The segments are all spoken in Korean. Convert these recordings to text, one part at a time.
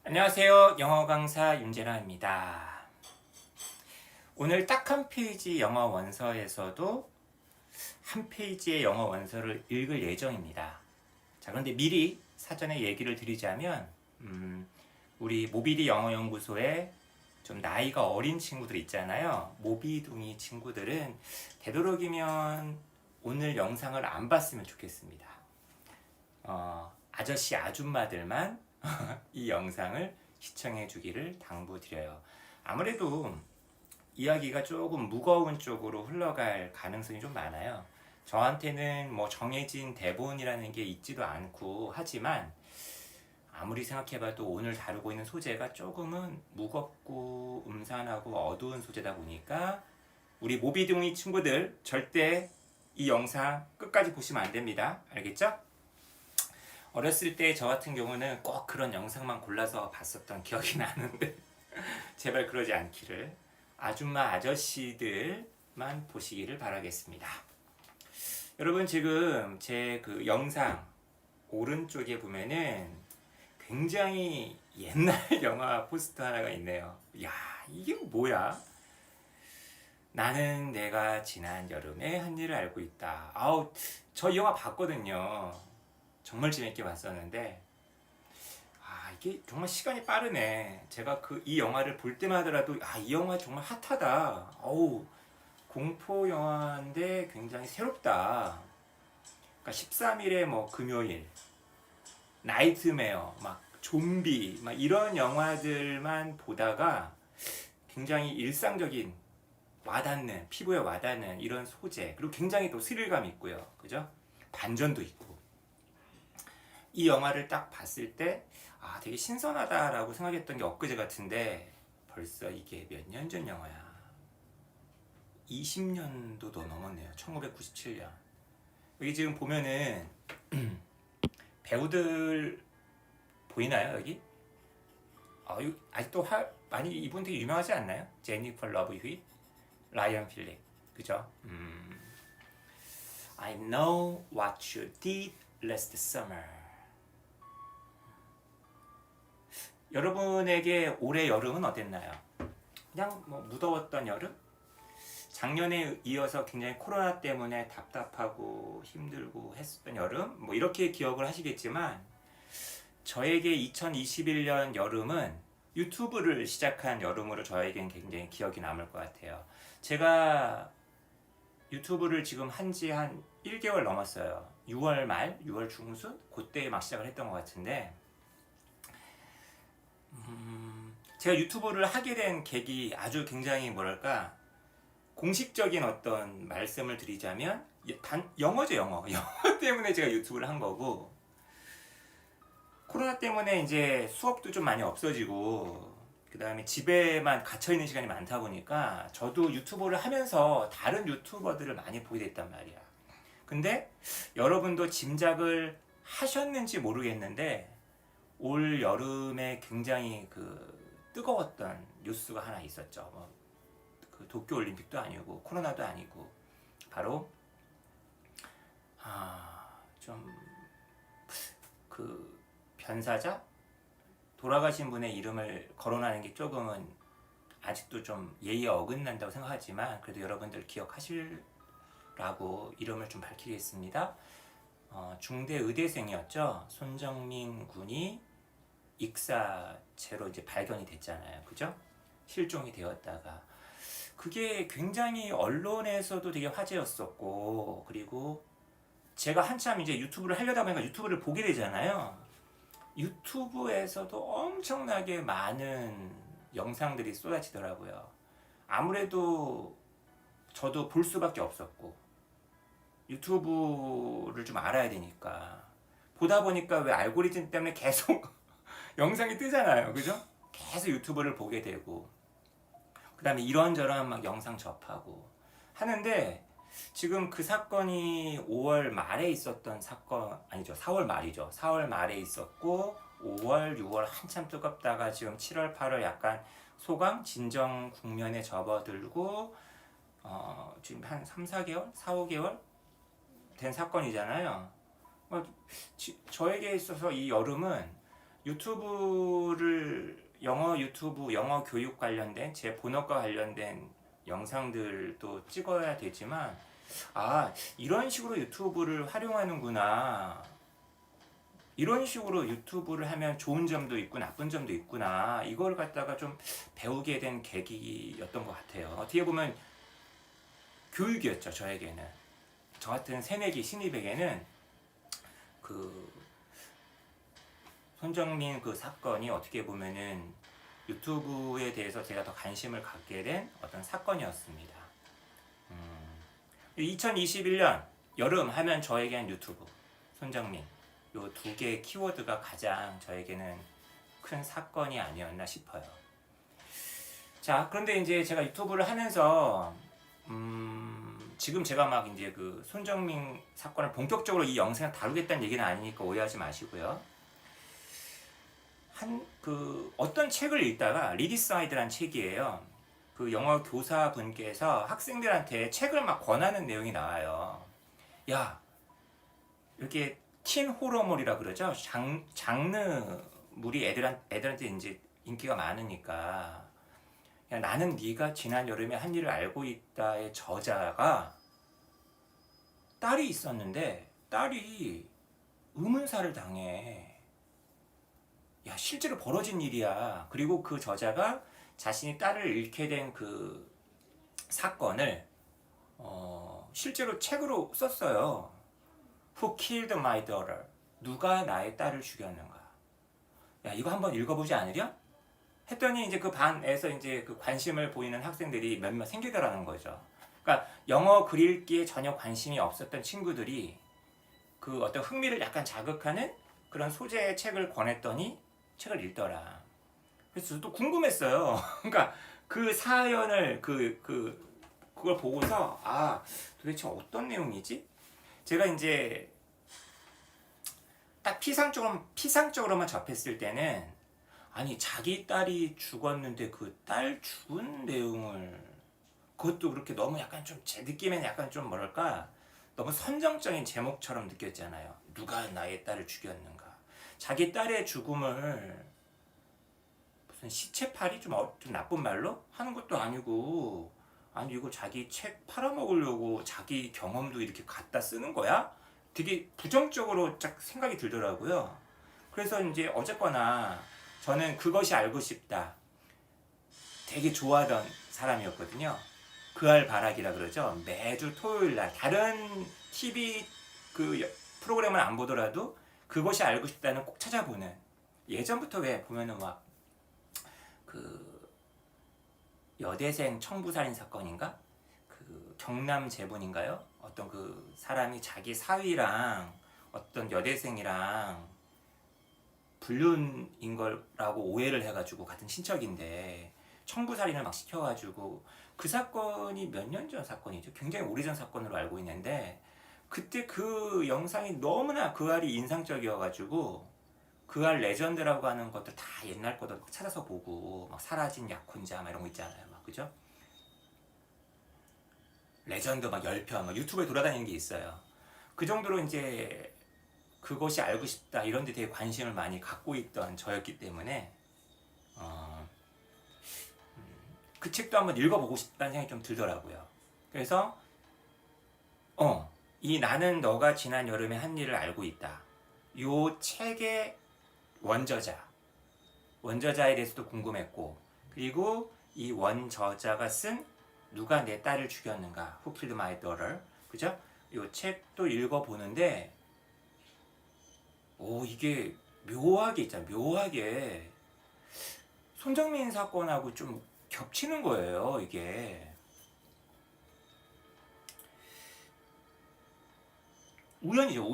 안녕하세요. 영어 강사 윤재라입니다. 오늘 딱 한 페이지 영어 원서에서도 한 페이지의 영어 원서를 읽을 예정입니다. 자, 그런데 미리 사전에 얘기를 드리자면 우리 모비디 영어연구소에 좀 나이가 어린 친구들 있잖아요. 모비둥이 친구들은 되도록이면 오늘 영상을 안 봤으면 좋겠습니다. 아저씨 아줌마들만 이 영상을 시청해 주기를 당부드려요. 아무래도 이야기가 조금 무거운 쪽으로 흘러갈 가능성이 좀 많아요. 저한테는 뭐 정해진 대본이라는 게 있지도 않고 하지만 아무리 생각해봐도 오늘 다루고 있는 소재가 조금은 무겁고 음산하고 어두운 소재다 보니까 우리 모비둥이 친구들 절대 이 영상 끝까지 보시면 안 됩니다. 알겠죠? 어렸을 때 저 같은 경우는 꼭 그런 영상만 골라서 봤었던 기억이 나는데 제발 그러지 않기를 아줌마 아저씨들만 보시기를 바라겠습니다. 여러분 지금 제 그 영상 오른쪽에 보면은 굉장히 옛날 영화 포스터 하나가 있네요. 야, 이게 뭐야? 나는 내가 지난 여름에 한 일을 알고 있다. 아우, 저 이 영화 봤거든요. 정말 재밌게 봤었는데 이게 정말 시간이 빠르네. 제가 이 영화를 볼 때마다라도 이 영화 정말 핫하다. 어우, 공포 영화인데 굉장히 새롭다. 그러니까 13일에 뭐 금요일, 나이트메어, 막 좀비, 막 이런 영화들만 보다가 굉장히 일상적인 와닿는, 피부에 와닿는 이런 소재, 그리고 굉장히 또 스릴감 있고요. 그죠? 반전도 있고. 이 영화를 딱 봤을 때 되게 신선하다라고 생각했던 게 엊그제 같은데 벌써 이게 몇 년 전 영화야. 20년도도 넘었네요. 1997년. 여기 지금 보면은 배우들 보이나요 여기? 아직도 많이 이분 되게 유명하지 않나요? 제니퍼 러브 휘, 라이언 필립, 그죠? I know what you did last summer. 여러분에게 올해 여름은 어땠나요? 그냥 뭐 무더웠던 여름? 작년에 이어서 굉장히 코로나 때문에 답답하고 힘들고 했었던 여름? 뭐 이렇게 기억을 하시겠지만 저에게 2021년 여름은 유튜브를 시작한 여름으로 저에겐 굉장히 기억이 남을 것 같아요. 제가 유튜브를 지금 한지 한 1개월 넘었어요. 6월 말, 6월 중순? 그때 막 시작을 했던 것 같은데 제가 유튜브를 하게 된 계기 아주 굉장히 뭐랄까 공식적인 어떤 말씀을 드리자면 영어죠. 영어 때문에 제가 유튜브를 한 거고 코로나 때문에 이제 수업도 좀 많이 없어지고 그 다음에 집에만 갇혀있는 시간이 많다 보니까 저도 유튜브를 하면서 다른 유튜버들을 많이 보게 됐단 말이야. 근데 여러분도 짐작을 하셨는지 모르겠는데 올 여름에 굉장히 뜨거웠던 뉴스가 하나 있었죠. 도쿄올림픽도 아니고 코로나도 아니고 바로 변사자 돌아가신 분의 이름을 거론하는 게 조금은 아직도 좀 예의에 어긋난다고 생각하지만 그래도 여러분들 기억하시라고 이름을 좀 밝히겠습니다. 중대 의대생이었죠. 손정민 군이 익사체로 이제 발견이 됐잖아요. 그죠? 실종이 되었다가 그게 굉장히 언론에서도 되게 화제였었고 그리고 제가 한참 이제 유튜브를 하려다 보니까 유튜브를 보게 되잖아요. 유튜브에서도 엄청나게 많은 영상들이 쏟아지더라고요. 아무래도 저도 볼 수밖에 없었고 유튜브를 좀 알아야 되니까 보다 보니까 왜 알고리즘 때문에 계속 영상이 뜨잖아요. 그죠? 계속 유튜브를 보게 되고 그 다음에 이런저런 막 영상 접하고 하는데 지금 그 사건이 5월 말에 있었던 사건 아니죠. 4월 말이죠. 4월 말에 있었고 5월, 6월 한참 뜨겁다가 지금 7월, 8월 약간 소강, 진정 국면에 접어들고 지금 한 3, 4개월? 4, 5개월 된 사건이잖아요. 저에게 있어서 이 여름은 영어 유튜브, 영어 교육 관련된 제 본업과 관련된 영상들도 찍어야 되지만, 이런 식으로 유튜브를 활용하는구나. 이런 식으로 유튜브를 하면 좋은 점도 있고 나쁜 점도 있구나. 이걸 갖다가 좀 배우게 된 계기였던 것 같아요. 어떻게 보면 교육이었죠, 저에게는. 저 같은 새내기 신입에게는 그 손정민 그 사건이 어떻게 보면은 유튜브에 대해서 제가 더 관심을 갖게 된 어떤 사건이었습니다. 2021년 여름 하면 저에겐 유튜브, 손정민 요 두 개의 키워드가 가장 저에게는 큰 사건이 아니었나 싶어요. 자, 그런데 이제 제가 유튜브를 하면서 지금 제가 막 이제 그 손정민 사건을 본격적으로 이 영상을 다루겠다는 얘기는 아니니까 오해하지 마시고요. 어떤 책을 읽다가 리디사이드란 책이에요. 그 영어 교사분께서 학생들한테 책을 막 권하는 내용이 나와요. 야, 이렇게 틴 호러물이라 그러죠. 장르물이 애들한테 이제 인기가 많으니까. 야, 나는 네가 지난 여름에 한 일을 알고 있다의 저자가 딸이 있었는데 딸이 의문사를 당해. 야, 실제로 벌어진 일이야. 그리고 그 저자가 자신이 딸을 잃게 된 그 사건을 실제로 책으로 썼어요. Who killed my daughter? 누가 나의 딸을 죽였는가? 야, 이거 한번 읽어보지 않으려? 했더니 이제 그 반에서 이제 그 관심을 보이는 학생들이 몇몇 생기더라는 거죠. 그러니까 영어 글 읽기에 전혀 관심이 없었던 친구들이 그 어떤 흥미를 약간 자극하는 그런 소재의 책을 권했더니 책을 읽더라. 그래서 저도 궁금했어요. 그러니까 그 사연을 그걸 보고서 도대체 어떤 내용이지? 제가 이제 딱 피상적으로만 접했을 때는 아니 자기 딸이 죽었는데 그 딸 죽은 내용을 그것도 그렇게 너무 약간 좀 제 느낌에는 약간 좀 뭐랄까 너무 선정적인 제목처럼 느꼈잖아요. 누가 나의 딸을 죽였는가? 자기 딸의 죽음을 무슨 시체팔이 좀 나쁜 말로 하는 것도 아니고 아니 이거 자기 책 팔아먹으려고 자기 경험도 이렇게 갖다 쓰는 거야? 되게 부정적으로 딱 생각이 들더라고요. 그래서 이제 어쨌거나 저는 그것이 알고 싶다. 되게 좋아하던 사람이었거든요. 그알 바락이라 그러죠. 매주 토요일 날 다른 TV 그 프로그램을 안 보더라도 그것이 알고 싶다는 꼭 찾아보는. 예전부터 왜 보면은 막 그 여대생 청부살인 사건인가? 그 경남 제본인가요? 어떤 그 사람이 자기 사위랑 어떤 여대생이랑 불륜인 거라고 오해를 해가지고 같은 친척인데 청부살인을 막 시켜가지고 그 사건이 몇 년 전 사건이죠. 굉장히 오래전 사건으로 알고 있는데 그때 그 영상이 너무나 그 알이 인상적이어가지고 그 알 레전드라고 하는 것들 다 옛날 것도 찾아서 보고 막 사라진 약혼자 막 이런 거 있잖아요. 막 그죠? 레전드 막 10편 막 유튜브에 돌아다니는 게 있어요. 그 정도로 이제 그것이 알고 싶다 이런 데 되게 관심을 많이 갖고 있던 저였기 때문에 그 책도 한번 읽어보고 싶다는 생각이 좀 들더라고요. 그래서 이 나는 너가 지난 여름에 한 일을 알고 있다. 요 책의 원저자에 대해서도 궁금했고 그리고 이 원저자가 쓴 누가 내 딸을 죽였는가 Who killed my daughter 그죠? 요 책도 읽어보는데 이게 묘하게 있잖아. 묘하게 손정민 사건하고 좀 겹치는 거예요. 이게 우연이죠.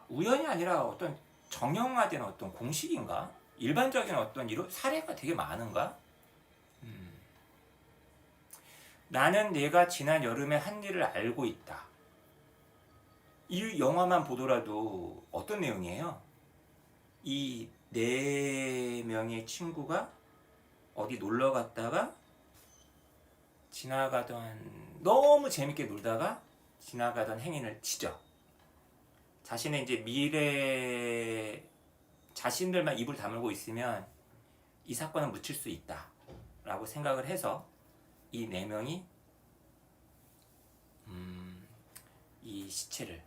우연이 아니라 어떤 정형화된 어떤 공식인가? 일반적인 어떤 이런 사례가 되게 많은가? 나는 내가 지난 여름에 한 일을 알고 있다. 이 영화만 보더라도 어떤 내용이에요? 이 4명의 친구가 어디 놀러 갔다가 너무 재밌게 놀다가 지나가던 행인을 치죠. 자신의 이제 미래는 자신들만 입을 다물고 있으면 이 사건은 묻힐 수 있다 라고 생각을 해서 이 4명이 이 시체를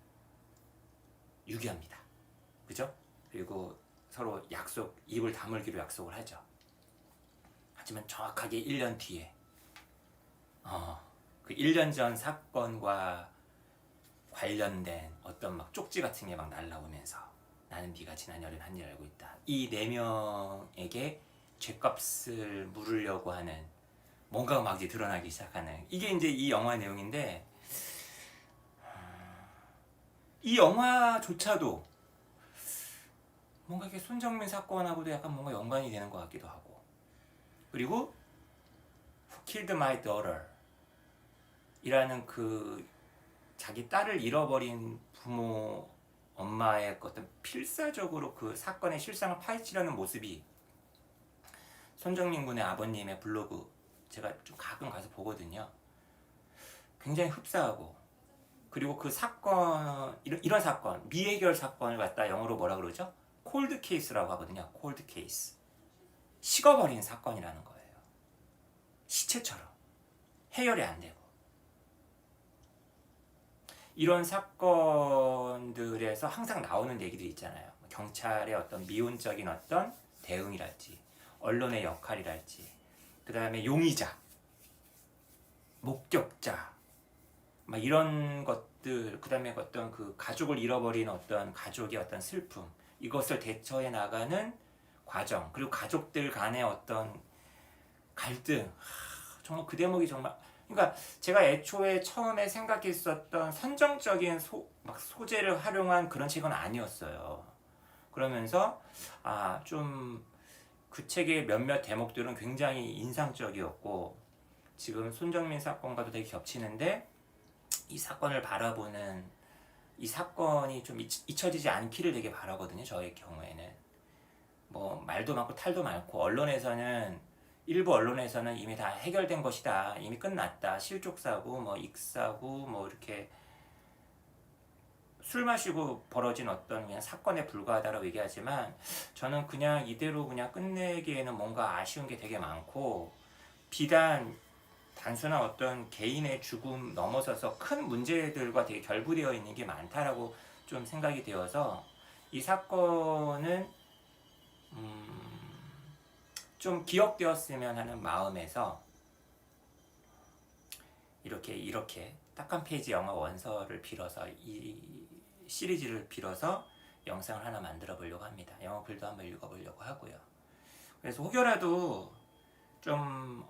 유기합니다. 그죠? 그리고 서로 입을 다물기로 약속을 하죠. 하지만 정확하게 1년 뒤에 그 1년 전 사건과 관련된 어떤 막 쪽지 같은 게 막 날라오면서 나는 네가 지난 여름 한 일 알고 있다. 이 4명에게 죗값을 물으려고 하는 뭔가가 막 이제 드러나기 시작하는, 이게 이제 이 영화 내용인데, 이 영화조차도 뭔가 이게 손정민 사건하고도 약간 뭔가 연관이 되는 것 같기도 하고, 그리고 Who Killed My Daughter 이라는 그 자기 딸을 잃어버린 부모 엄마의 어떤 필사적으로 그 사건의 실상을 파헤치려는 모습이 손정민 군의 아버님의 블로그 제가 좀 가끔 가서 보거든요. 굉장히 흡사하고, 그리고 그 사건, 이런 사건, 미해결 사건을 갖다 영어로 뭐라 그러죠? 콜드 케이스라고 하거든요. 콜드 케이스. 식어버린 사건이라는 거예요. 시체처럼 해결이 안 되고, 이런 사건들에서 항상 나오는 얘기들이 있잖아요. 경찰의 어떤 미온적인 어떤 대응이랄지, 언론의 역할이랄지, 그 다음에 용의자, 목격자, 막 이런 것들, 그 다음에 어떤 그 가족을 잃어버린 어떤 가족의 어떤 슬픔, 이것을 대처해 나가는 과정, 그리고 가족들 간의 어떤 갈등, 정말 그 대목이 정말, 그러니까 제가 애초에 처음에 생각했었던 선정적인 소재를 활용한 그런 책은 아니었어요. 그러면서 좀 그 책의 몇몇 대목들은 굉장히 인상적이었고, 지금 손정민 사건과도 되게 겹치는데, 이 사건을 바라보는, 이 사건이 좀 잊혀지지 않기를 되게 바라거든요. 저의 경우에는 뭐 말도 많고 탈도 많고, 일부 언론에서는 이미 다 해결된 것이다, 이미 끝났다, 실족사고 뭐 익사고 뭐 이렇게 술 마시고 벌어진 어떤 그냥 사건에 불과하다라고 얘기하지만, 저는 그냥 이대로 그냥 끝내기에는 뭔가 아쉬운 게 되게 많고, 비단 단순한 어떤 개인의 죽음 넘어서서 큰 문제들과 되게 결부되어 있는 게 많다라고 좀 생각이 되어서, 이 사건은 좀 기억되었으면 하는 마음에서 이렇게 딱 한 페이지 영화 원서를 빌어서, 이 시리즈를 빌어서 영상을 하나 만들어 보려고 합니다. 영어 글도 한번 읽어보려고 하고요. 그래서 혹여라도 좀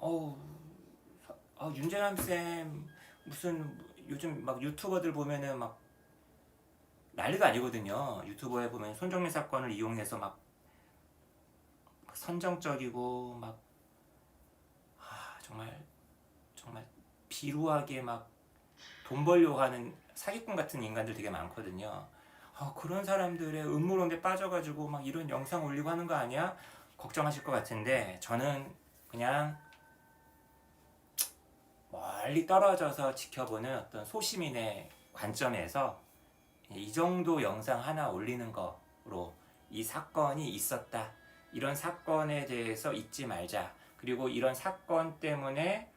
윤재남 쌤 무슨 요즘 막 유튜버들 보면은 막 난리가 아니거든요. 유튜버에 보면 손정민 사건을 이용해서 막 선정적이고 막 정말 비루하게 막 돈 벌려고 하는 사기꾼 같은 인간들 되게 많거든요. 그런 사람들의 음모론에 빠져가지고 막 이런 영상 올리고 하는 거 아니야? 걱정하실 것 같은데, 저는 그냥 멀리 떨어져서 지켜보는 어떤 소시민의 관점에서 이 정도 영상 하나 올리는 거로 이 사건이 있었다, 이런 사건에 대해서 잊지 말자, 그리고 이런 사건 때문에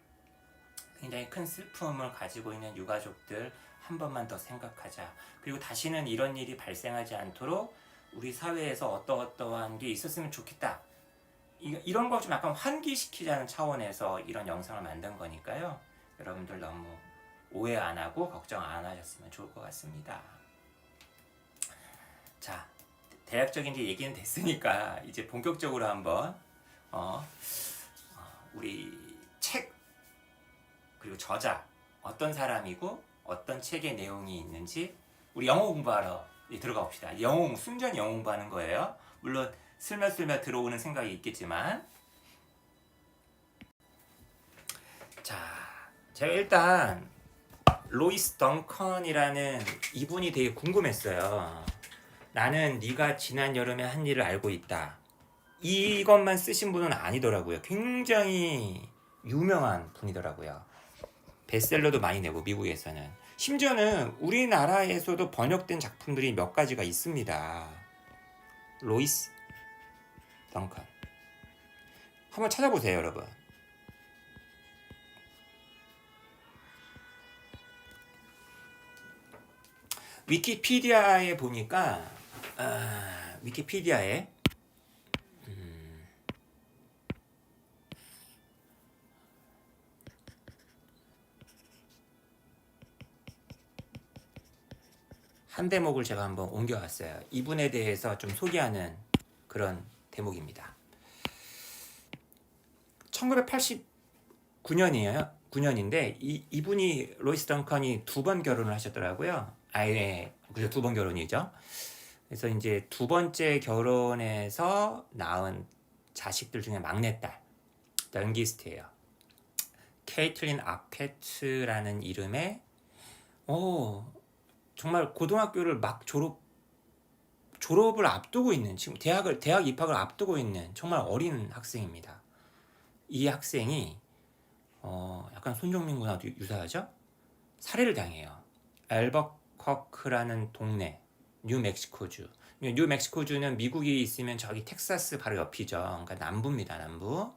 굉장히 큰 슬픔을 가지고 있는 유가족들 한 번만 더 생각하자, 그리고 다시는 이런 일이 발생하지 않도록 우리 사회에서 어떠한 게 있었으면 좋겠다, 이런 거 좀 약간 환기시키자는 차원에서 이런 영상을 만든 거니까요. 여러분들 너무 오해 안 하고 걱정 안 하셨으면 좋을 것 같습니다. 자, 대략적인 이제 얘기는 됐으니까 이제 본격적으로 한번 우리 책, 그리고 저자 어떤 사람이고 어떤 책의 내용이 있는지 우리 영어 공부하러 들어가 봅시다. 순전히 영어 공부하는 거예요. 물론 슬며슬며 들어오는 생각이 있겠지만, 자, 제가 일단 로이스 덩컨이라는 이분이 되게 궁금했어요. 나는 네가 지난 여름에 한 일을 알고 있다, 이것만 쓰신 분은 아니더라고요. 굉장히 유명한 분이더라고요. 베스트셀러도 많이 내고, 미국에서는 심지어는 우리나라에서도 번역된 작품들이 몇 가지가 있습니다. 로이스 덩컨. 한번 찾아보세요, 여러분. 위키피디아에 보니까 위키피디아에 한 대목을 제가 한번 옮겨왔어요. 이분에 대해서 좀 소개하는 그런 대목입니다. 1989년이에요. 9년인데 이분이 로이스 덩컨이 2번 결혼을 하셨더라고요. 아예 그죠, 2번 결혼이죠. 그래서 이제 2번째 결혼해서 낳은 자식들 중에 막내딸, 연기스트예요. 케이틀린 아케트라는 이름의 정말 고등학교를 막 졸업을 앞두고 있는, 지금 대학 입학을 앞두고 있는 정말 어린 학생입니다. 이 학생이 약간 손정민 군하고 유사하죠? 살해를 당해요. 알버커크라는 동네, 뉴멕시코주. 뉴멕시코주는 미국이 있으면 저기 텍사스 바로 옆이죠. 그러니까 남부입니다, 남부.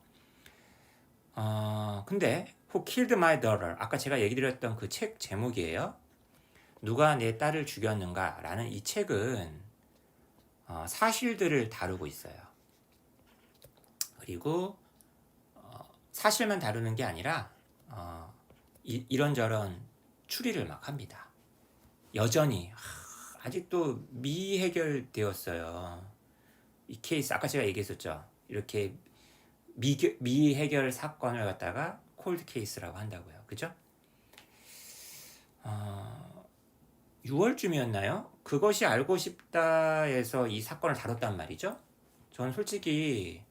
근데 Who Killed My Daughter? 아까 제가 얘기 드렸던 그 책 제목이에요. 누가 내 딸을 죽였는가? 라는 이 책은 사실들을 다루고 있어요. 그리고 사실만 다루는 게 아니라 이런저런 추리를 막 합니다. 여전히 아직도 미해결되었어요. 이 케이스 아까 제가 얘기했었죠. 이렇게 미해결 사건을 갖다가 콜드 케이스라고 한다고요. 그죠? 6월쯤이었나요? 그것이 알고 싶다에서 이 사건을 다뤘단 말이죠. 저는 솔직히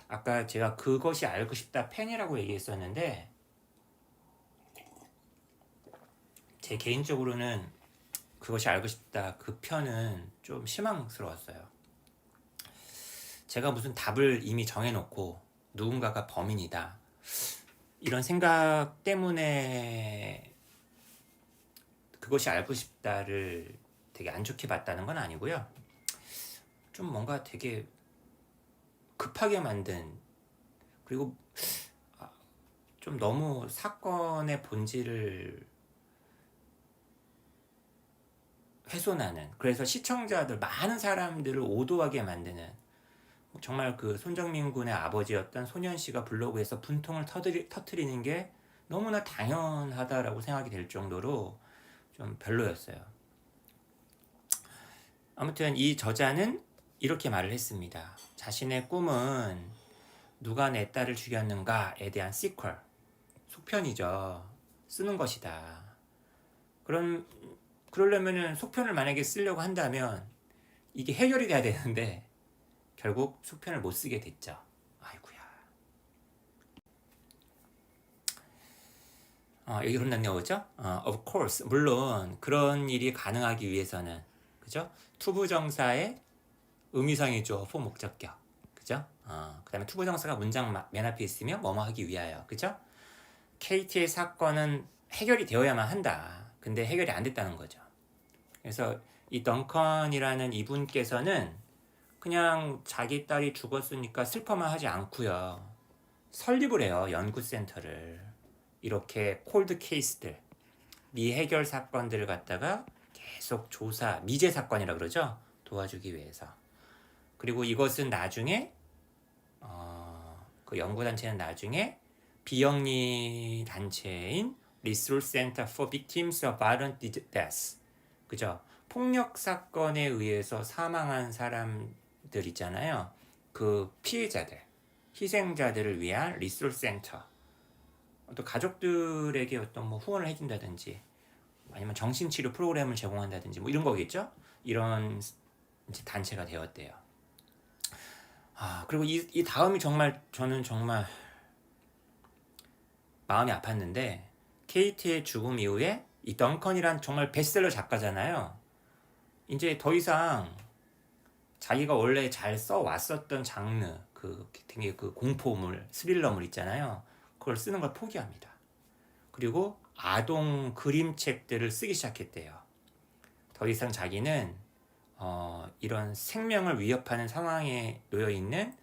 아까 제가 그것이 알고 싶다 팬이라고 얘기했었는데 제 개인적으로는 그것이 알고 싶다 그 편은 좀 실망스러웠어요. 제가 무슨 답을 이미 정해놓고 누군가가 범인이다 이런 생각 때문에 그것이 알고 싶다를 되게 안 좋게 봤다는 건 아니고요. 좀 뭔가 되게 급하게 만든, 그리고 좀 너무 사건의 본질을 훼손하는, 그래서 시청자들 많은 사람들을 오도하게 만드는, 정말 그 손정민 군의 아버지였던 소년씨가 블로그에서 분통을 터뜨리는 게 너무나 당연하다라고 생각이 될 정도로 좀 별로였어요. 아무튼 이 저자는 이렇게 말을 했습니다. 자신의 꿈은 누가 내 딸을 죽였는가에 대한 시퀄, 속편이죠. 쓰는 것이다. 그러려면은 속편을 만약에 쓰려고 한다면 이게 해결이 돼야 되는데 결국 속편을 못 쓰게 됐죠. 아이고야. 여기 그런 단어가 오죠? Of course. 물론 그런 일이 가능하기 위해서는, 그죠? 투부정사의 의미상이죠. for 목적격. 그죠? 그 다음에 투부정사가 문장 맨 앞에 있으면 뭐뭐 하기 위하여. 그죠? KT의 사건은 해결이 되어야만 한다. 근데 해결이 안 됐다는 거죠. 그래서 이 덩컨이라는 이분께서는 그냥 자기 딸이 죽었으니까 슬퍼만 하지 않고요. 설립을 해요. 연구센터를. 이렇게 콜드 케이스들, 미해결 사건들을 갖다가 계속 조사, 미제 사건이라 그러죠. 도와주기 위해서. 그리고 이것은 나중에 그 연구단체는 나중에 비영리 단체인 Resource Center for Victims of Violent Death, 그죠? 폭력 사건에 의해서 사망한 사람들 있잖아요. 그 피해자들, 희생자들을 위한 리소스 센터, 또 가족들에게 어떤 뭐 후원을 해준다든지 아니면 정신치료 프로그램을 제공한다든지 뭐 이런 거겠죠? 이런 이제 단체가 되었대요. 그리고 이 다음이 정말 저는 정말 마음이 아팠는데, 케이트의 죽음 이후에 이 덩컨이란 정말 베스트셀러 작가잖아요. 이제 더 이상 자기가 원래 잘 써왔었던 장르, 되게 그 공포물, 스릴러물 있잖아요. 그걸 쓰는 걸 포기합니다. 그리고 아동 그림책들을 쓰기 시작했대요. 더 이상 자기는 이런 생명을 위협하는 상황에 놓여 있는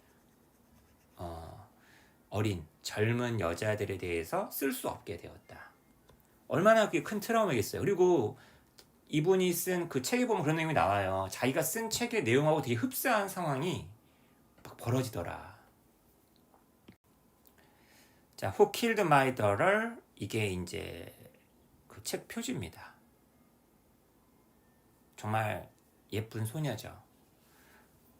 어린 젊은 여자들에 대해서 쓸 수 없게 되었다. 얼마나 그게 큰 트라우마겠어요. 그리고 이분이 쓴 그 책에 보면 그런 내용이 나와요. 자기가 쓴 책의 내용하고 되게 흡사한 상황이 막 벌어지더라. 자, Who Killed My Daughter? 이게 이제 그 책 표지입니다. 정말 예쁜 소녀죠.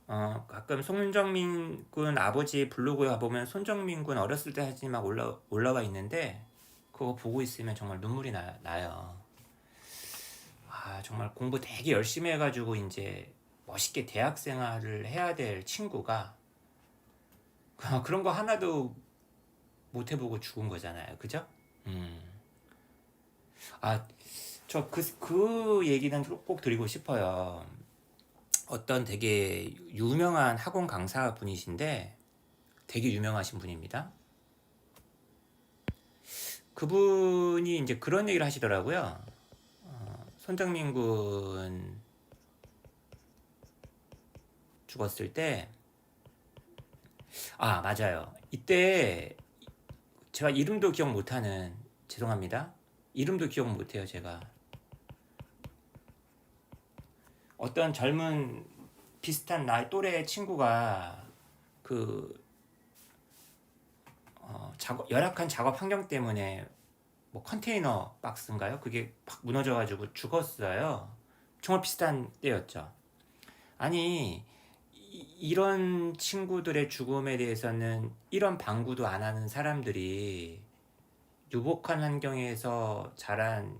가끔 손정민 군 아버지 블로그에 가보면 손정민 군 어렸을 때 사진이 막 올라와 있는데 그거 보고 있으면 정말 눈물이 나요. 정말 공부 되게 열심히 해가지고 이제 멋있게 대학 생활을 해야 될 친구가 그런 거 하나도 못 해보고 죽은 거잖아요. 그죠? 저 그 얘기는 꼭 드리고 싶어요. 어떤 되게 유명한 학원 강사 분이신데 되게 유명하신 분입니다. 그분이 이제 그런 얘기를 하시더라고요. 손정민 군 죽었을 때, 맞아요. 이때 제가 이름도 기억 못하는, 죄송합니다. 이름도 기억 못해요, 제가. 어떤 젊은 비슷한 나이 또래 친구가 열악한 작업 환경 때문에 뭐 컨테이너 박스인가요? 그게 팍 무너져가지고 죽었어요. 정말 비슷한 때였죠. 아니, 이런 친구들의 죽음에 대해서는 이런 방구도 안 하는 사람들이 유복한 환경에서 자란,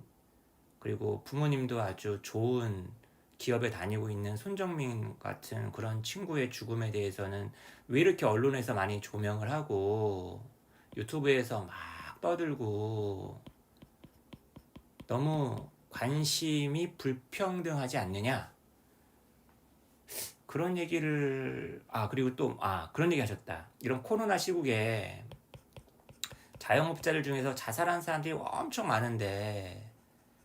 그리고 부모님도 아주 좋은 기업에 다니고 있는 손정민 같은 그런 친구의 죽음에 대해서는 왜 이렇게 언론에서 많이 조명을 하고 유튜브에서 막 떠들고 너무 관심이 불평등하지 않느냐, 그런 얘기를 그리고 또 그런 얘기 하셨다. 이런 코로나 시국에 자영업자들 중에서 자살한 사람들이 엄청 많은데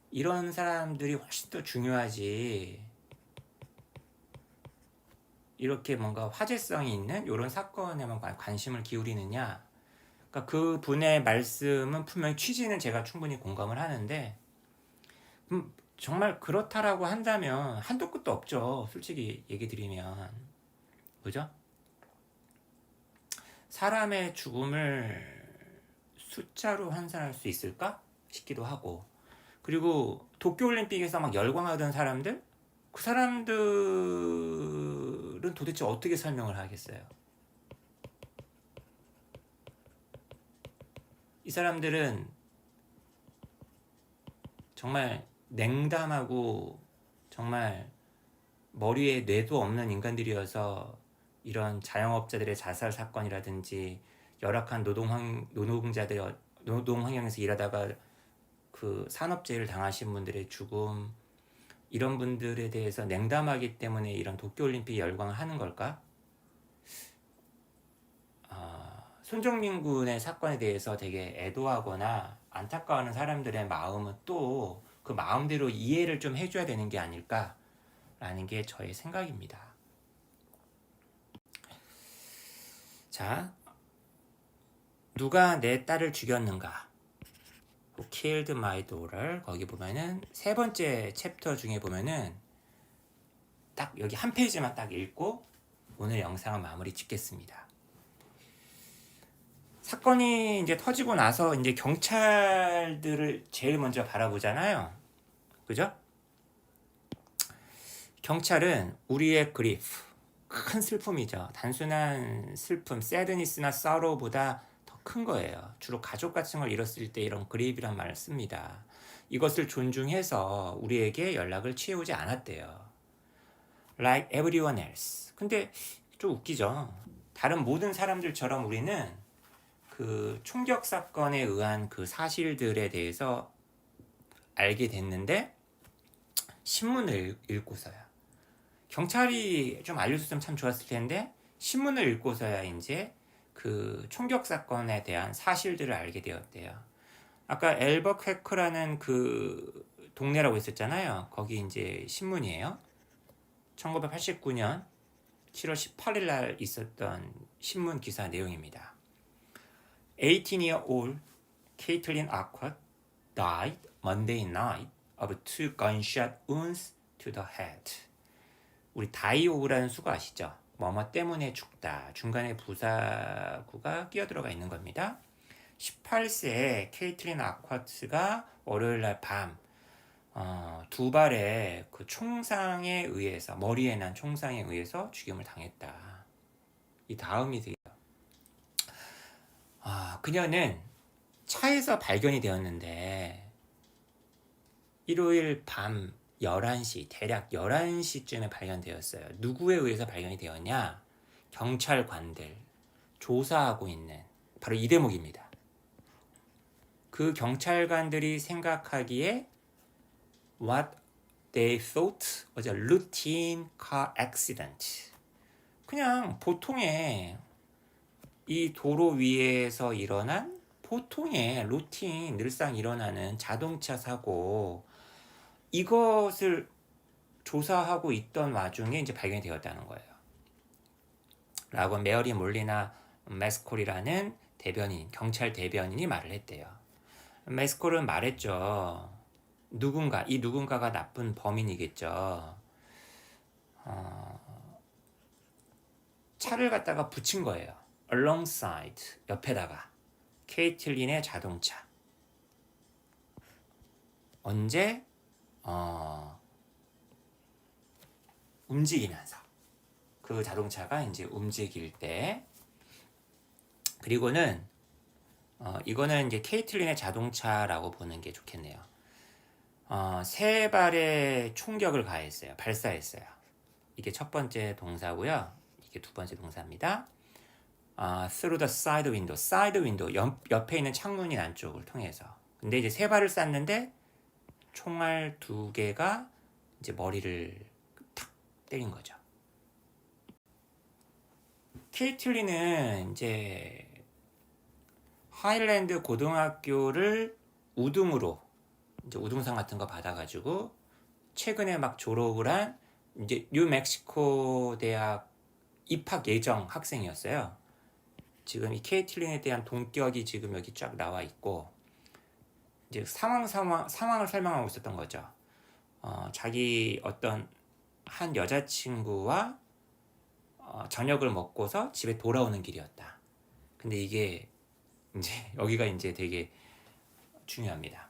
이런 사람들이 훨씬 더 중요하지, 이렇게 뭔가 화제성이 있는 이런 사건에만 관심을 기울이느냐. 그러니까 그 분의 말씀은 분명히 취지는 제가 충분히 공감을 하는데 정말 그렇다라고 한다면 한도 끝도 없죠. 솔직히 얘기 드리면. 그죠? 사람의 죽음을 숫자로 환산할 수 있을까 싶기도 하고, 그리고 도쿄올림픽에서 막 열광하던 사람들, 그 사람들은 도대체 어떻게 설명을 하겠어요? 이 사람들은 정말 냉담하고 정말 머리에 뇌도 없는 인간들이어서 이런 자영업자들의 자살 사건이라든지 열악한 노동 환경에서 일하다가 그 산업재해를 당하신 분들의 죽음, 이런 분들에 대해서 냉담하기 때문에 이런 도쿄올림픽 열광을 하는 걸까? 손정민 군의 사건에 대해서 되게 애도하거나 안타까워하는 사람들의 마음은 또 그 마음대로 이해를 좀 해줘야 되는 게 아닐까라는 게 저의 생각입니다. 자, 누가 내 딸을 죽였는가? Who killed my daughter? 거기 보면은 세 번째 챕터 중에 보면은 딱 여기 한 페이지만 딱 읽고 오늘 영상을 마무리 짓겠습니다. 사건이 이제 터지고 나서 이제 경찰들을 제일 먼저 바라보잖아요. 그죠? 경찰은 우리의 그리프, 큰 슬픔이죠. 단순한 슬픔, sadness나 sorrow보다 더 큰 거예요. 주로 가족 같은 걸 잃었을 때 이런 그리프란 말을 씁니다. 이것을 존중해서 우리에게 연락을 취해오지 않았대요. Like everyone else. 근데 좀 웃기죠. 다른 모든 사람들처럼 우리는 그 총격 사건에 의한 그 사실들에 대해서 알게 됐는데 신문을 읽고서야, 경찰이 좀 알려줬으면 참 좋았을 텐데 신문을 읽고서야 이제 그 총격 사건에 대한 사실들을 알게 되었대요. 아까 엘버퀘크라는 그 동네라고 했었잖아요. 거기 이제 신문이에요. 1989년 7월 18일 날 있었던 신문 기사 내용입니다. 18-year-old Caitlin Arquette died Monday night of 2 gunshot wounds to the head. 우리 다이오라는 수가 아시죠? 뭐뭐 때문에 죽다. 중간에 부사구가 끼어들어가 있는 겁니다. 18세의 케이틀린 아쿼트가 월요일날 밤 두 발의 그 총상에 의해서 머리에 난 총상에 의해서 죽임을 당했다. 이 다음이 되게 그녀는 차에서 발견이 되었는데 일요일 밤 11시 대략 11시쯤에 발견되었어요. 누구에 의해서 발견이 되었냐? 경찰관들 조사하고 있는 바로 이 대목입니다. 그 경찰관들이 생각하기에 what they thought was a routine car accident. 그냥 보통의 이 도로 위에서 일어난 보통의 루틴 늘상 일어나는 자동차 사고 이것을 조사하고 있던 와중에 이제 발견이 되었다는 거예요. 라고 메어리 몰리나 메스콜이라는 대변인, 경찰 대변인이 말을 했대요. 메스콜은 말했죠. 이 누군가가 나쁜 범인이겠죠. 차를 갖다가 붙인 거예요. alongside, 옆에다가. 케이틀린의 자동차. 언제? 움직이면서. 그 자동차가 이제 움직일 때. 그리고는, 이거는 이제 케이틀린의 자동차라고 보는 게 좋겠네요. 3발의 총격을 가했어요. 발사했어요. 이게 첫 번째 동사고요. 이게 두 번째 동사입니다. through the side window. side window. 옆에 있는 창문인 안쪽을 통해서. 근데 이제 3발을 쐈는데 총알 2개가 이제 머리를 탁 때린 거죠. 케이틀린은 이제 하일랜드 고등학교를 우등으로 이제 우등상 같은 거 받아가지고 최근에 막 졸업을 한 이제 뉴멕시코 대학 입학 예정 학생이었어요. 지금 이 케이틀린에 대한 동격이 지금 여기 쫙 나와 있고 이제 상황을 설명하고 있었던 거죠. 자기 어떤 한 여자친구와 저녁을 먹고서 집에 돌아오는 길이었다. 근데 이게 이제 여기가 이제 되게 중요합니다.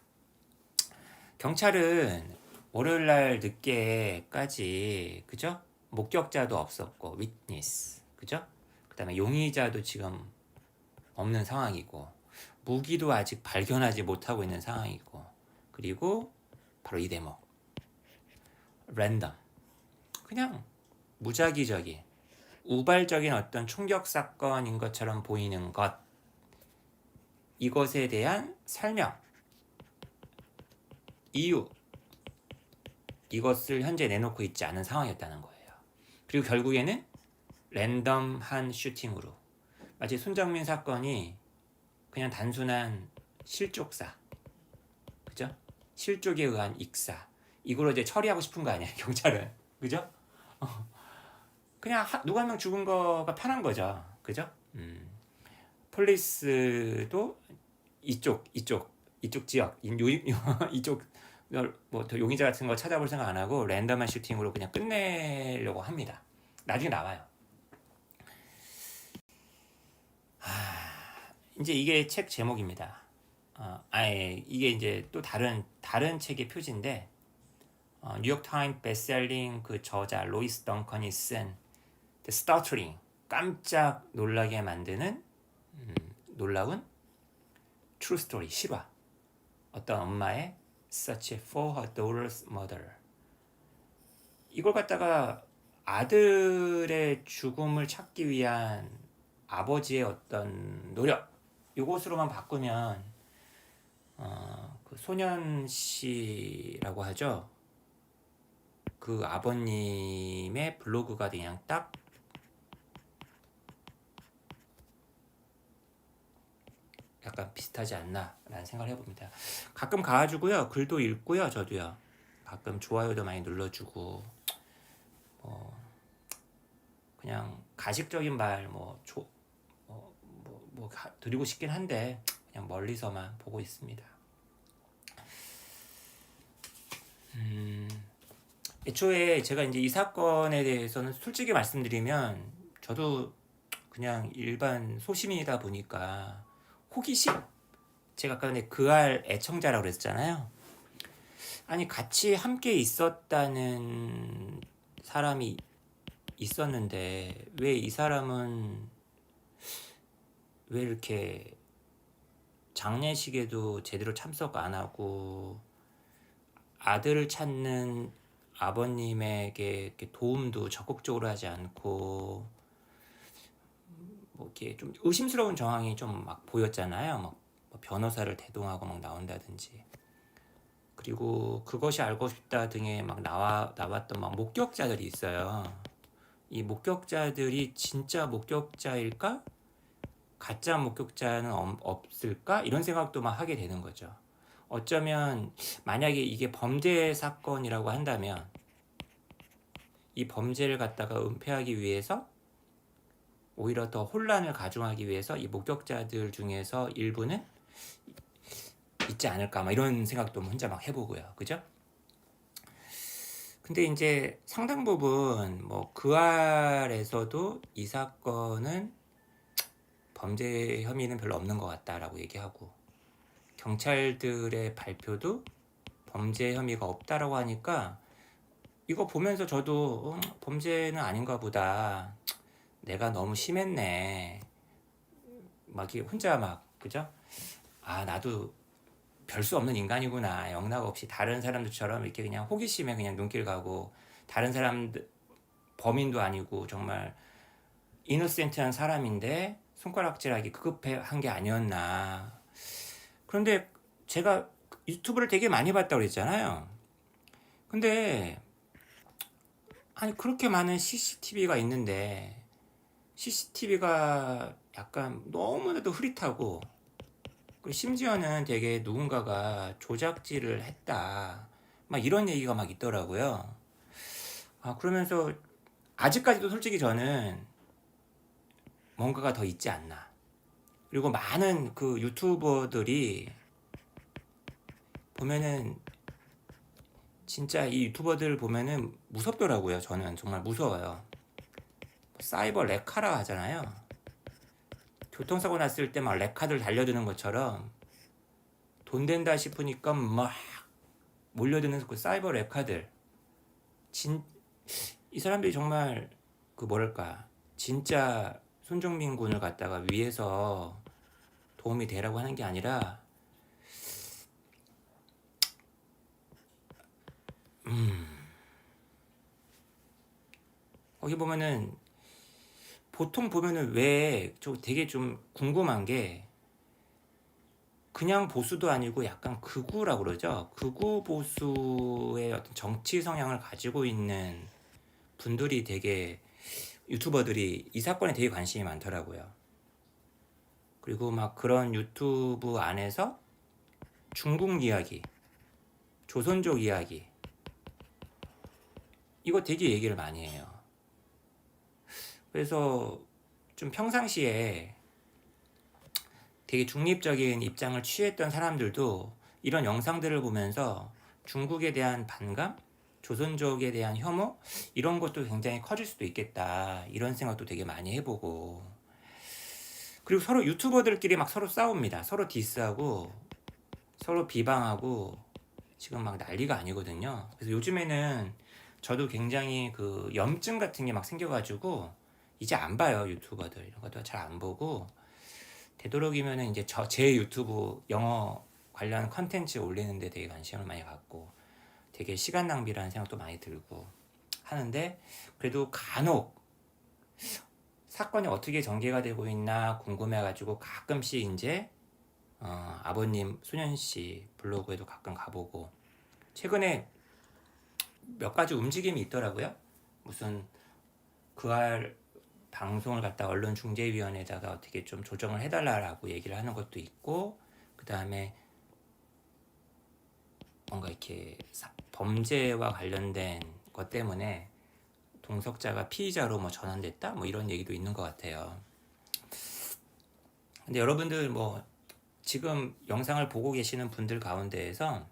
경찰은 월요일날 늦게까지 그죠? 목격자도 없었고 witness 그죠? 그다음에 용의자도 지금 없는 상황이고 무기도 아직 발견하지 못하고 있는 상황이고 그리고 바로 이 대목 랜덤 그냥 무작위적인 우발적인 어떤 총격 사건인 것처럼 보이는 것 이것에 대한 설명 이유 이것을 현재 내놓고 있지 않은 상황이었다는 거예요. 그리고 결국에는 랜덤한 슈팅으로 마치 손정민 사건이 그냥 단순한 실족사 그죠? 실족에 의한 익사 이걸로 이제 처리하고 싶은 거 아니야 경찰은 그죠? 그냥 누가 한 명 죽은 거가 편한 거죠 그죠? 폴리스도 이쪽 지역 이쪽 뭐 더 용의자 같은 거 찾아볼 생각 안 하고 랜덤한 슈팅으로 그냥 끝내려고 합니다. 나중에 나와요. 이제 이게 책 제목입니다. 이게 이제 또 다른 책의 표지인데 뉴욕 타임 베스트셀링 그 저자 로이스 덩컨이 쓴 The Startling 깜짝 놀라게 만드는 놀라운 true story 실화 어떤 엄마의 search for her daughter's murder 이걸 갖다가 아들의 죽음을 찾기 위한 아버지의 어떤 노력 이것으로만 바꾸면 그 소년시라고 하죠. 그 아버님의 블로그가 그냥 딱 약간 비슷하지 않나 라는 생각을 해봅니다. 가끔 가가지고요 글도 읽고요 저도요 가끔 좋아요도 많이 눌러주고 그냥 그냥 가식적인 말 드리고 싶긴 한데 그냥 멀리서만 보고 있습니다. 애초에 제가 이제 이 사건에 대해서는 솔직히 말씀드리면 저도 그냥 일반 소시민이다 보니까 호기심? 제가 아까 전에 그알 애청자라고 그랬잖아요. 아니 같이 함께 있었다는 사람이 있었는데 왜 이 사람은 왜 이렇게 장례식에도 제대로 참석 안 하고 아들을 찾는 아버님에게 이렇게 도움도 적극적으로 하지 않고 뭐 이렇게 좀 의심스러운 정황이 좀 막 보였잖아요. 막 변호사를 대동하고 막 나온다든지. 그리고 그것이 알고 싶다 등에 막 나왔던 막 목격자들이 있어요. 이 목격자들이 진짜 목격자일까? 가짜 목격자는 없을까? 이런 생각도 막 하게 되는 거죠. 어쩌면 만약에 이게 범죄 사건이라고 한다면 이 범죄를 갖다가 은폐하기 위해서 오히려 더 혼란을 가중하기 위해서 이 목격자들 중에서 일부는 있지 않을까 막 이런 생각도 혼자 막 해보고요. 그죠? 근데 이제 상당 부분 뭐 그 알에서도 이 사건은 범죄 혐의는 별로 없는 것 같다라고 얘기하고 경찰들의 발표도 범죄 혐의가 없다라고 하니까 이거 보면서 저도 범죄는 아닌가 보다. 내가 너무 심했네. 막 이렇게 혼자 막 그죠? 아 나도 별 수 없는 인간이구나. 영락 없이 다른 사람들처럼 이렇게 그냥 호기심에 그냥 눈길 가고 다른 사람들 범인도 아니고 정말 이노센트한 사람인데 손가락질하기 급급한 게 아니었나. 그런데 제가 유튜브를 되게 많이 봤다고 그랬잖아요. 근데 아니 그렇게 많은 CCTV가 있는데 CCTV가 약간 너무나도 흐릿하고 심지어는 되게 누군가가 조작질을 했다 막 이런 얘기가 막 있더라고요. 그러면서 아직까지도 솔직히 저는 뭔가가 더 있지 않나. 그리고 많은 그 유튜버들이 보면은 진짜 이 유튜버들 보면은 무섭더라고요. 저는 정말 무서워요. 사이버 레카라 하잖아요. 교통사고 났을 때 막 레카들 달려드는 것처럼 돈 된다 싶으니까 막 몰려드는 그 사이버 레카들. 이 사람들이 정말 그 뭐랄까 진짜 손정민 군을 갖다가 위해서 도움이 되라고 하는 게 아니라 거기 보면은 보통 보면은 왜 되게 좀 궁금한 게 그냥 보수도 아니고 약간 극우라고 그러죠. 극우 보수의 어떤 정치 성향을 가지고 있는 분들이 되게 유튜버들이 이 사건에 되게 관심이 많더라고요. 그리고 막 그런 유튜브 안에서 중국 이야기, 조선족 이야기 이거 되게 얘기를 많이 해요. 그래서 좀 평상시에 되게 중립적인 입장을 취했던 사람들도 이런 영상들을 보면서 중국에 대한 반감, 조선족에 대한 혐오 이런 것도 굉장히 커질 수도 있겠다 이런 생각도 되게 많이 해보고 그리고 서로 유튜버들끼리 막 서로 싸웁니다. 서로 디스하고 서로 비방하고 지금 막 난리가 아니거든요. 그래서 요즘에는 저도 굉장히 그 염증 같은 게 막 생겨가지고 이제 안 봐요. 유튜버들 이런 것도 잘 안 보고 되도록이면은 이제 제 유튜브 영어 관련 컨텐츠 올리는데 되게 관심을 많이 갖고 되게 시간 낭비라는 생각도 많이 들고 하는데 그래도 간혹 사건이 어떻게 전개가 되고 있나 궁금해가지고 가끔씩 이제 아버님 소년씨 블로그에도 가끔 가보고 최근에 몇 가지 움직임이 있더라고요. 무슨 그알 방송을 갖다 언론중재위원회에다가 어떻게 좀 조정을 해달라고 얘기를 하는 것도 있고 그 다음에 뭔가 이렇게 범죄와 관련된 것 때문에 동석자가 피의자로 뭐 전환됐다 뭐 이런 얘기도 있는 것 같아요. 근데 여러분들 뭐 지금 영상을 보고 계시는 분들 가운데에서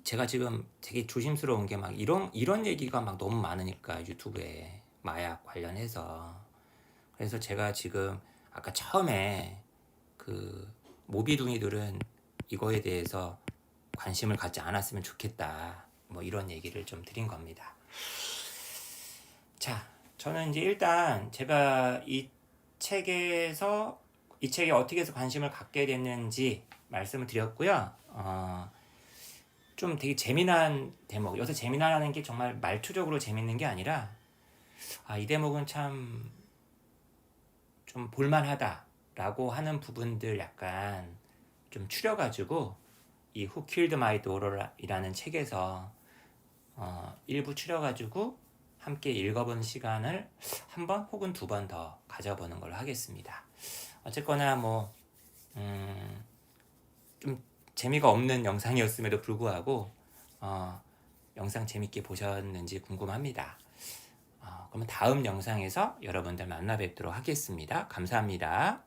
제가 지금 되게 조심스러운 게 막 이런 얘기가 막 너무 많으니까 유튜브에 마약 관련해서. 그래서 제가 지금 아까 처음에 그 모비둥이들은 이거에 대해서 관심을 갖지 않았으면 좋겠다 뭐 이런 얘기를 좀 드린 겁니다. 자, 저는 이제 일단 제가 이 책에 어떻게 해서 관심을 갖게 됐는지 말씀을 드렸고요. 좀 되게 재미난 대목. 여기서 재미나는 게 정말 말투적으로 재밌는 게 아니라 이 대목은 참 좀 볼만하다라고 하는 부분들 약간 좀 추려가지고 이 Who Killed My Daughter이라는 책에서 일부 추려가지고 함께 읽어본 시간을 한 번 혹은 두 번 더 가져보는 걸로 하겠습니다. 어쨌거나 뭐 좀 재미가 없는 영상이었음에도 불구하고 영상 재밌게 보셨는지 궁금합니다. 그러면 다음 영상에서 여러분들 만나 뵙도록 하겠습니다. 감사합니다.